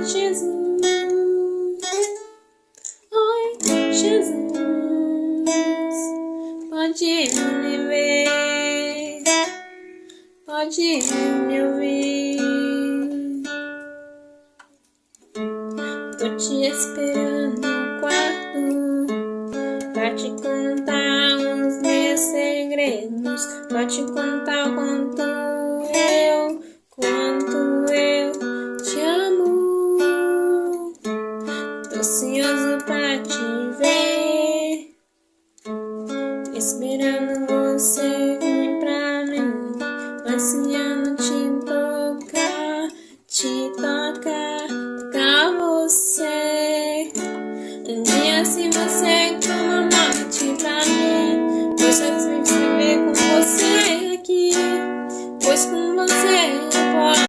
Jesus. Oi, Jesus. Pode me ver, pode me ouvir. Tô te esperando no quarto pra te contar os meus segredos, pra te contar o